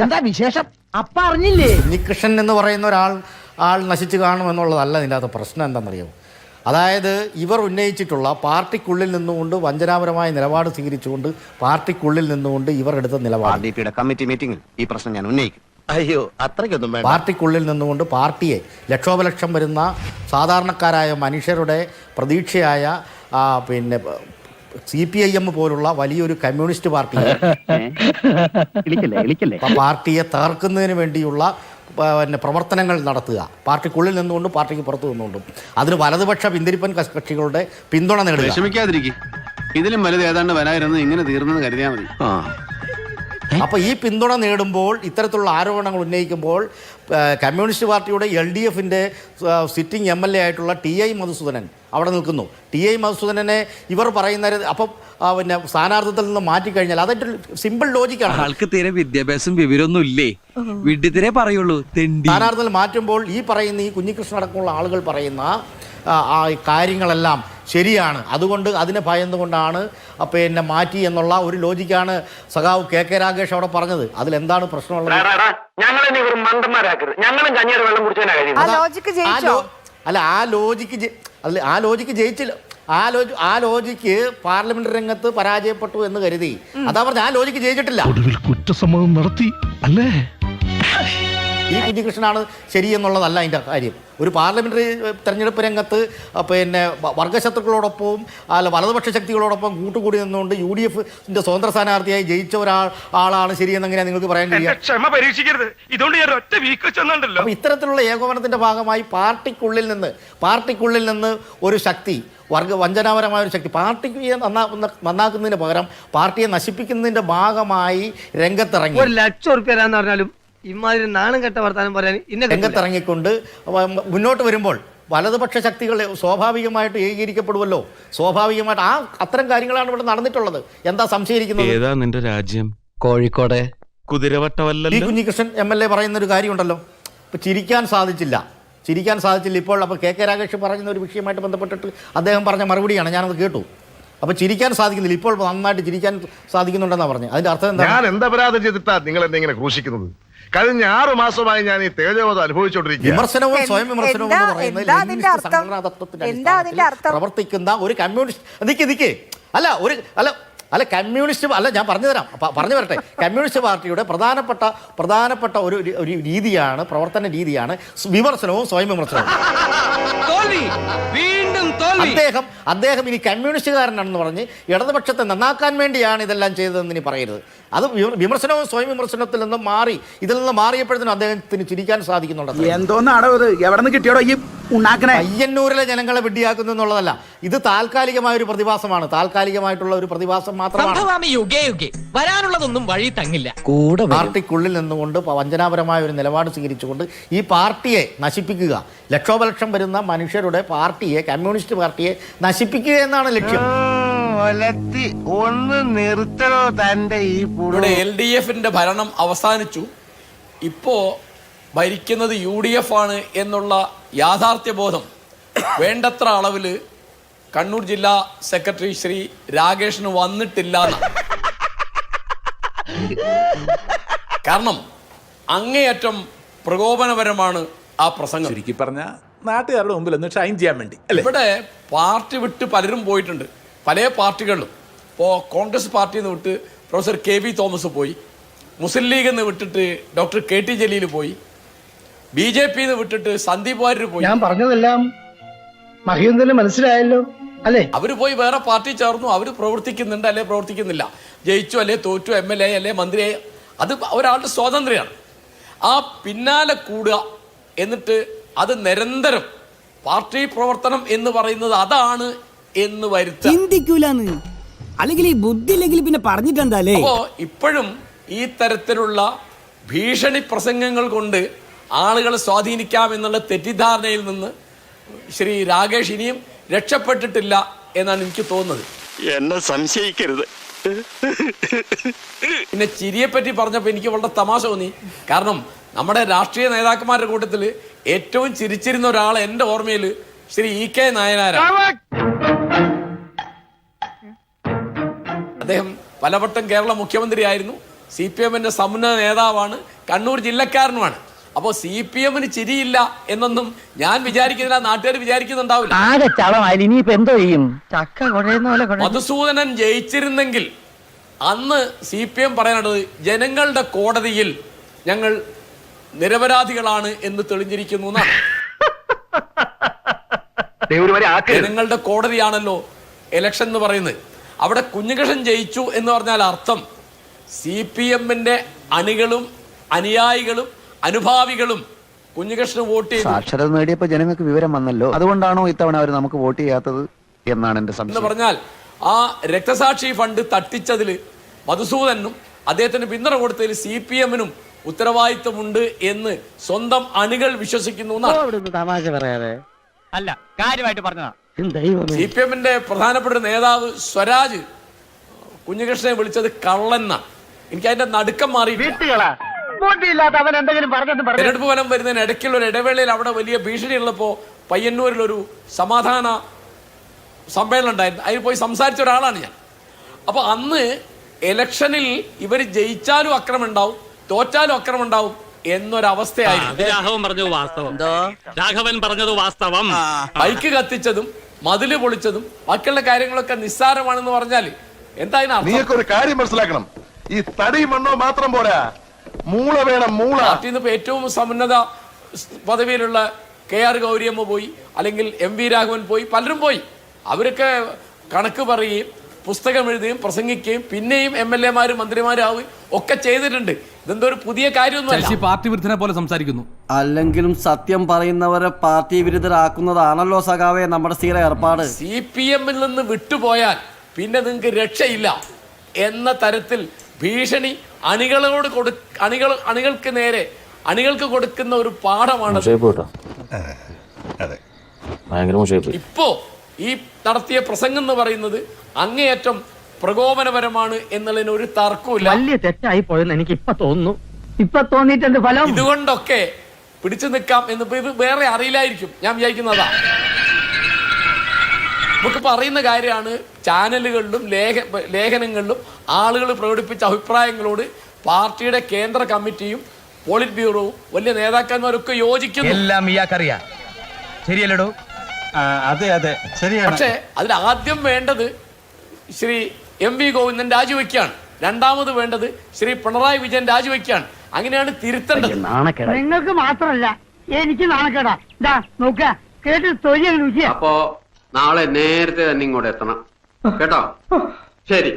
എന്താ വിശേഷം? അപ്പ അറിഞ്ഞില്ലേ? ഉണ്ണികൃഷ്ണൻ എന്ന് പറയുന്ന ആൾ നശിച്ചു കാണുമെന്നുള്ളതല്ല ഇതിൻ്റെ അകത്ത് പ്രശ്നം എന്താണെന്നറിയാമോ? അതായത് ഇവർ ഉന്നയിച്ചിട്ടുള്ള പാർട്ടിക്കുള്ളിൽ നിന്നുകൊണ്ട് വഞ്ചനാപരമായ നിലപാട് സ്വീകരിച്ചുകൊണ്ട് പാർട്ടിക്കുള്ളിൽ നിന്നുകൊണ്ട് ഇവർ എടുത്ത നിലപാട് കമ്മിറ്റി മീറ്റിംഗിൽ ഈ പ്രശ്നം ഞാൻ ഉന്നയിക്കും. അയ്യോ, അത്രയ്ക്കൊന്നും വേണ്ട. പാർട്ടിക്കുള്ളിൽ നിന്നുകൊണ്ട് പാർട്ടിയെ ലക്ഷോപലക്ഷം വരുന്ന സാധാരണക്കാരായ മനുഷ്യരുടെ പ്രതീക്ഷയായ പിന്നെ CPIM പോലുള്ള വലിയൊരു കമ്മ്യൂണിസ്റ്റ് പാർട്ടിയെ തകർക്കുന്നതിന് വേണ്ടിയുള്ള പ്രവർത്തനങ്ങൾ നടത്തുക, പാർട്ടിക്കുള്ളിൽ നിന്നുകൊണ്ടും പാർട്ടിക്ക് പുറത്തു നിന്നുകൊണ്ടും. അതിന് വലതുപക്ഷ പിന്തിരിപ്പൻ കക്ഷികളുടെ പിന്തുണ നേടുക. വിഷമിക്കാതിരിക്കും, ഇതിലും വലുത് ഏതാണ്ട് വരായിരുന്നു, ഇങ്ങനെ തീർന്നെന്ന് കരുതിയാൽ മതി. അപ്പോൾ ഈ പിന്തുണ നേടുമ്പോൾ ഇത്തരത്തിലുള്ള ആരോപണങ്ങൾ ഉന്നയിക്കുമ്പോൾ കമ്മ്യൂണിസ്റ്റ് പാർട്ടിയുടെ LDFന്റെ സിറ്റിംഗ് MLA ആയിട്ടുള്ള TI മധുസൂദനൻ അവിടെ നിൽക്കുന്നു. TI മധുസൂദനനെ ഇവർ പറയുന്ന അപ്പം പിന്നെ സ്ഥാനാർത്ഥിത്വത്തിൽ നിന്ന് മാറ്റിക്കഴിഞ്ഞാൽ അതൊരു സിമ്പിൾ ലോജിക്കാണ്. ആൾക്ക് തീരെ വിദ്യാഭ്യാസം വിവരമൊന്നും ഇല്ലേ, വിഡ്ഢിത്തിരെ പറയുള്ളൂ. സ്ഥാനാർത്ഥികൾ മാറ്റുമ്പോൾ ഈ പറയുന്ന ഈ കുഞ്ഞികൃഷ്ണൻ അടക്കമുള്ള ആളുകൾ പറയുന്ന കാര്യങ്ങളെല്ലാം ശരിയാണ്, അതുകൊണ്ട് അതിനെ ഭയന്നുകൊണ്ടാണ് പിന്നെ മാറ്റി എന്നുള്ള ഒരു ലോജിക്കാണ് സഖാവ് KK രാഗേഷ് അവിടെ പറഞ്ഞത്. അതിലെന്താണ് പ്രശ്നമുള്ളത്? ആ ലോജിക്ക് ജയിച്ചില്ല. ആ ലോജിക്ക് പാർലമെന്റ് രംഗത്ത് പരാജയപ്പെട്ടു എന്ന് കരുതി. അതാ പറഞ്ഞ ആ ലോജിക്ക് ജയിച്ചിട്ടില്ല. കുറ്റസമ്മതം നടത്തി അല്ലേ? ഈ കുഞ്ഞികൃഷ്ണനാണ് ശരിയെന്നുള്ളതല്ല അതിൻ്റെ കാര്യം. ഒരു പാർലമെൻ്ററി തെരഞ്ഞെടുപ്പ് രംഗത്ത് പിന്നെ വർഗശത്രുക്കളോടൊപ്പവും വലതുപക്ഷ ശക്തികളോടൊപ്പം കൂട്ടുകൂടി നിന്നുകൊണ്ട് UDFന്റെ സ്വതന്ത്ര സ്ഥാനാർത്ഥിയായി ജയിച്ച ആളാണ് ശരിയെന്നെങ്ങനെയാണ് നിങ്ങൾക്ക് പറയാൻ കഴിയുക? അപ്പോൾ ഇത്തരത്തിലുള്ള ഏകോപനത്തിൻ്റെ ഭാഗമായി പാർട്ടിക്കുള്ളിൽ നിന്ന് ഒരു ശക്തി, വഞ്ചനാപരമായ ഒരു ശക്തി പാർട്ടിക്ക് നന്നാക്കുന്നതിന് പകരം പാർട്ടിയെ നശിപ്പിക്കുന്നതിൻ്റെ ഭാഗമായി രംഗത്തിറങ്ങി. 1,00,000 രൂപ തരാന്ന് പറഞ്ഞാലും ഇമാതിരി നാണം കെട്ട വർത്താനം പറയാൻ രംഗത്തിറങ്ങിക്കൊണ്ട് മുന്നോട്ട് വരുമ്പോൾ വലതുപക്ഷ ശക്തികൾ സ്വാഭാവികമായിട്ട് ഏകീകരിക്കപ്പെടുമല്ലോ. സ്വാഭാവികമായിട്ട് അത്തരം കാര്യങ്ങളാണ് ഇവിടെ നടന്നിട്ടുള്ളത്. എന്താ സംശയിക്കുന്നത്? ഏതാ നിന്റെ രാജ്യം? കോഴിക്കോട് കുതിരവട്ടമല്ലല്ലോ. ഈ കുഞ്ഞികൃഷ്ണൻ MLA പറയുന്നൊരു കാര്യമുണ്ടല്ലോ, ഇപ്പം ചിരിക്കാൻ സാധിച്ചില്ല. ഇപ്പോൾ അപ്പോൾ KK രാഗേഷ് പറയുന്ന ഒരു വിഷയമായിട്ട് ബന്ധപ്പെട്ടിട്ട് അദ്ദേഹം പറഞ്ഞ മറുപടിയാണ്, ഞാനത് കേട്ടു. അപ്പോൾ ചിരിക്കാൻ സാധിക്കുന്നില്ല, ഇപ്പോൾ നന്നായിട്ട് ചിരിക്കാൻ സാധിക്കുന്നുണ്ടെന്നാണ് പറഞ്ഞത്. അതിന്റെ അർത്ഥം എന്താ? ഞാൻ എന്താ അപരാധം ചെയ്തിട്ടാ നിങ്ങൾ എന്നെ ഇങ്ങനെ ക്രൂശിക്കുന്നത്? കഴിഞ്ഞ 6 മാസമായി ഞാൻ ഈ തേജോവധം അനുഭവിച്ചുകൊണ്ടിരിക്കുക. വിമർശനവും സ്വയം വിമർശനവും എന്ന് പറയുന്നത് സംഘടനാ തത്വത്തിന്റെ പ്രവർത്തിക്കുന്ന ഒരു കമ്മ്യൂണിസ്റ്റ് അല്ല കമ്മ്യൂണിസ്റ്റ് അല്ല, ഞാൻ പറഞ്ഞു വരട്ടെ. കമ്മ്യൂണിസ്റ്റ് പാർട്ടിയുടെ പ്രധാനപ്പെട്ട ഒരു രീതിയാണ്, പ്രവർത്തന രീതിയാണ് വിമർശനവും സ്വയം വിമർശനവും. അദ്ദേഹം ഇനി കമ്മ്യൂണിസ്റ്റുകാരനാണെന്ന് പറഞ്ഞ് ഇടതുപക്ഷത്തെ നന്നാക്കാൻ വേണ്ടിയാണ് ഇതെല്ലാം ചെയ്തതെന്ന് ഇനി പറയരുത്. അത് വിമർശനവും സ്വയം വിമർശനത്തിൽ നിന്നും ഇതിൽ നിന്ന് മാറിയപ്പോഴത്തേനും അദ്ദേഹത്തിന് ചിരിക്കാൻ സാധിക്കുന്നുണ്ട്. പയ്യന്നൂരിലെ ജനങ്ങളെ വിഡ്ഢിയാക്കുന്നു എന്നുള്ളതല്ല, ഇത് താൽക്കാലികമായ ഒരു പ്രതിഭാസമാണ്, താൽക്കാലികമായിട്ടുള്ള ഒരു പ്രതിഭാസം മാത്രമാണ്. വരാനുള്ളതൊന്നും വഴി തങ്ങില്ല. പാർട്ടിക്കുള്ളിൽ നിന്നുകൊണ്ട് വഞ്ചനാപരമായ ഒരു നിലപാട് സ്വീകരിച്ചുകൊണ്ട് ഈ പാർട്ടിയെ നശിപ്പിക്കുക, ലക്ഷോപലക്ഷം വരുന്ന മനുഷ്യരുടെ പാർട്ടിയെ, കമ്മ്യൂണിസ്റ്റ് പാർട്ടിയെ നശിപ്പിക്കുക എന്നാണ് ലക്ഷ്യം. ഒന്ന് നിർത്തണോ തന്റെ ഈ ഇവിടെ LDFന്റെ ഭരണം അവസാനിച്ചു. ഇപ്പോ ഭരിക്കുന്നത് UDF ആണ് എന്നുള്ള യാഥാർത്ഥ്യബോധം വേണ്ടത്ര അളവിൽ കണ്ണൂർ ജില്ലാ സെക്രട്ടറി ശ്രീ രാഗേഷിന് വന്നിട്ടില്ല. കാരണം അങ്ങേയറ്റം പ്രകോപനപരമാണ് ആ പ്രസംഗം. ചുരുക്കി പറഞ്ഞ നാട്ടുകാരുടെ മുമ്പിൽ ഒന്ന് ഷൈൻ ചെയ്യാൻ വേണ്ടി. ഇവിടെ പാർട്ടി വിട്ട് പലരും പോയിട്ടുണ്ട്, പല പാർട്ടികളിലും. ഇപ്പോൾ കോൺഗ്രസ് പാർട്ടിയിൽ നിന്ന് വിട്ട് പ്രൊഫസർ KB തോമസ് പോയി, മുസ്ലിം ലീഗിൽ നിന്ന് വിട്ടിട്ട് ഡോക്ടർ KT ജലീൽ പോയി, BJP വിട്ടിട്ട് സന്ദീപ് വാര്യർ പോയി. ഞാൻ പറഞ്ഞതെല്ലാം മഹീന്ദ്രന് മനസ്സിലായല്ലോ അല്ലേ? അവർ പോയി വേറെ പാർട്ടി ചേർന്നു, അവർ പ്രവർത്തിക്കുന്നുണ്ട് അല്ലെ പ്രവർത്തിക്കുന്നില്ല, ജയിച്ചു അല്ലെ തോറ്റു, MLA അല്ലെ മന്ത്രിയായി, അത് ഒരാളുടെ സ്വാതന്ത്ര്യമാണ്. ആ പിന്നാലെ കൂടുക, എന്നിട്ട് അത് നിരന്തരം പാർട്ടി പ്രവർത്തനം എന്ന് പറയുന്നത് അതാണ് എന്ന് വരുത്താൻ. അല്ലെങ്കിൽ ഈ ബുദ്ധി ഇല്ലെങ്കിൽ പിന്നെ പറഞ്ഞിട്ടെന്താലേ. അപ്പോ ഇപ്പോഴും ഈ തരത്തിലുള്ള ഭീഷണി പ്രസംഗങ്ങൾ കൊണ്ട് ആളുകളെ സ്വാധീനിക്കാം എന്നുള്ള തെറ്റിദ്ധാരണയിൽ നിന്ന് ശ്രീ രാഗേഷ് ഇനിയും രക്ഷപ്പെട്ടിട്ടില്ല എന്നാണ് എനിക്ക് തോന്നുന്നത്. എന്നെ സംശയിക്കരുത്. പിന്നെ ചിരിയെപ്പറ്റി പറഞ്ഞപ്പോൾ എനിക്ക് വളരെ തമാശ തോന്നി. കാരണം നമ്മുടെ രാഷ്ട്രീയ നേതാക്കന്മാരുടെ കൂട്ടത്തിൽ ഏറ്റവും ചിരിച്ചിരുന്ന ഒരാൾ എൻ്റെ ഓർമ്മയിൽ ശ്രീ EK നായനാരാണ്. അദ്ദേഹം പലവട്ടം കേരള മുഖ്യമന്ത്രിയായിരുന്നു, CPM-ന്റെ സമുന്നത നേതാവാണ്, കണ്ണൂർ ജില്ലക്കാരനുമാണ്. അപ്പോൾ CPM-ന് ചിരിയില്ല എന്നൊന്നും ഞാൻ വിചാരിക്കുന്നില്ല, നാട്ടുകാർ വിചാരിക്കുന്നുണ്ടാവില്ല. മധുസൂദനൻ ജയിച്ചിരുന്നെങ്കിൽ അന്ന് CPM പറയാനുള്ളത് ജനങ്ങളുടെ കോടതിയിൽ ഞങ്ങൾ നിരപരാധികളാണ് എന്ന് തെളിഞ്ഞിരിക്കുന്നു എന്നാണ്. ജനങ്ങളുടെ കോടതിയാണല്ലോ ഇലക്ഷൻ എന്ന് പറയുന്നത്. അവിടെ കുഞ്ഞികൃഷ്ണൻ ജയിച്ചു എന്ന് പറഞ്ഞാൽ അർത്ഥം CPM-ന്റെ അണികളും അനുയായികളും അനുഭാവികളും കുഞ്ഞികൃഷ്ണൻ വോട്ട് ചെയ്തു. സാക്ഷരത നേടിയപ്പോ ജനങ്ങൾക്ക് വിവരം വന്നല്ലോ, അതുകൊണ്ടാണോ ഇത്തവണ അവർ നമുക്ക് വോട്ട് ചെയ്യാത്തത് എന്നാണ് എന്റെ സംശയം. എന്ന് പറഞ്ഞാൽ ആ രക്തസാക്ഷി ഫണ്ട് തട്ടിച്ചതിൽ മധുസൂദനും അദ്ദേഹത്തിന് പിന്തുണ കൊടുത്തതിൽ CPM-നും ഉത്തരവാദിത്വമുണ്ട് എന്ന് സ്വന്തം അണികൾ വിശ്വസിക്കുന്നു എന്നാണ്. തമാശ പറയാതെ അല്ല, കാര്യമായിട്ട് പറഞ്ഞതാ. CPM-ന്റെ പ്രധാനപ്പെട്ട നേതാവ് സ്വരാജ് കുഞ്ഞികൃഷ്ണനെ വിളിച്ചത് കള്ളെന്നാണ്. എനിക്ക് അതിന്റെ നടുക്കം മാറിയിട്ടില്ല. തെരഞ്ഞെടുപ്പ് ഫലം വരുന്നതിന് ഇടയ്ക്കുള്ള ഒരു ഇടവേളയിൽ അവിടെ വലിയ ഭീഷണി ഉള്ളപ്പോൾ പയ്യന്നൂരിലൊരു സമാധാന സമ്മേളനം ഉണ്ടായിരുന്നു. അതിൽ പോയി സംസാരിച്ച ഒരാളാണ് ഞാൻ. അപ്പൊ അന്ന് ഇലക്ഷനിൽ ഇവർ ജയിച്ചാലും അക്രമം ഉണ്ടാവും, തോറ്റാലും അക്രമം ഉണ്ടാവും എന്നൊരവസ്ഥയായിരുന്നു. രാഘവൻ പറഞ്ഞത് വാസ്തവം. ബൈക്ക് കത്തിച്ചതും മതില് പൊളിച്ചതും ബാക്കിയുള്ള കാര്യങ്ങളൊക്കെ നിസ്സാരമാണെന്ന് പറഞ്ഞാൽ എന്താ നീയൊക്കെ ഒരു കാര്യം മനസ്സിലാക്കണം, ഈ തടി മണ്ണോ മാത്രം പോരാ, മൂള വേണം, മൂള. പാർട്ടിയിൽ നിന്ന് ഏറ്റവും സമുന്നത പദവിയിലുള്ള KR ഗൗരിയമ്മ പോയി, അല്ലെങ്കിൽ MV രാഘവൻ പോയി, പലരും പോയി. അവരൊക്കെ കണക്ക് പറയുകയും പുസ്തകം എഴുതുകയും പ്രസംഗിക്കുകയും പിന്നെയും MLA-മാരും മന്ത്രിമാരും ആവുകയും ഒക്കെ ചെയ്തിട്ടുണ്ട്. ഇതെന്തോ ഒരു പുതിയ കാര്യമൊന്നുമല്ല. പാർട്ടി വിരുദ്ധനെ പോലെ സംസാരിക്കുന്നു. അല്ലെങ്കിലും സത്യം പറയുന്നവരെ പാർട്ടി വിരുദ്ധരാക്കുന്നതാണല്ലോ സഖാവേ നമ്മുടെ സ്ഥിര ഏർപ്പാട്. CPM-ൽ നിന്ന് വിട്ടുപോയാൽ പിന്നെ നിങ്ങൾക്ക് രക്ഷയില്ല എന്ന തരത്തിൽ ഭീഷണി അണികൾക്ക് നേരെ അണികൾക്ക് കൊടുക്കുന്ന ഒരു പാഠമാണ് ഇപ്പോ ഈ നടത്തിയ പ്രസംഗം എന്ന് പറയുന്നത്. അങ്ങേയറ്റം പ്രകോപനപരമാണ് എന്നുള്ളതിന് ഒരു തർക്കമില്ല. വലിയ തെറ്റായി പോയെന്ന് എനിക്ക് ഇപ്പൊ തോന്നുന്നു. ഇപ്പൊ തോന്നിയിട്ടുണ്ട് ഫലം. ഇതുകൊണ്ടൊക്കെ പിടിച്ചു നിൽക്കാം എന്ന് വേറെ അറിയില്ലായിരിക്കും, ഞാൻ വിചാരിക്കുന്നതാ. നമുക്ക് പറയുന്ന കാര്യമാണ്. ചാനലുകളിലും ലേഖനങ്ങളിലും ആളുകൾ പ്രകടിപ്പിച്ച അഭിപ്രായങ്ങളോട് പാർട്ടിയുടെ കേന്ദ്ര കമ്മിറ്റിയും പോളിറ്റ് ബ്യൂറോവും വലിയ നേതാക്കന്മാരൊക്കെ യോജിക്കുന്നു. എല്ലാം ഇയാൾക്കറിയാം, ശരിയല്ലടോ? അതെ അതെ ശരിയാണ്. പക്ഷേ അതിൽ ആദ്യം വേണ്ടത് ശ്രീ MV ഗോവിന്ദൻ രാജിവെക്കുകയാണ്. രണ്ടാമത് വേണ്ടത് ശ്രീ പിണറായി വിജയൻ രാജിവെക്കുകയാണ്. അങ്ങനെയാണ് തിരുത്തേണ്ടത്. നിങ്ങൾക്ക് മാത്രമല്ല എനിക്ക് നാണക്കേടാ. നോക്ക കേട്ട് തൊഴിൽ. അപ്പോ നാളെ നേരത്തെ തന്നെ ഇങ്ങോട്ട് എത്തണം കേട്ടോ. ശരി.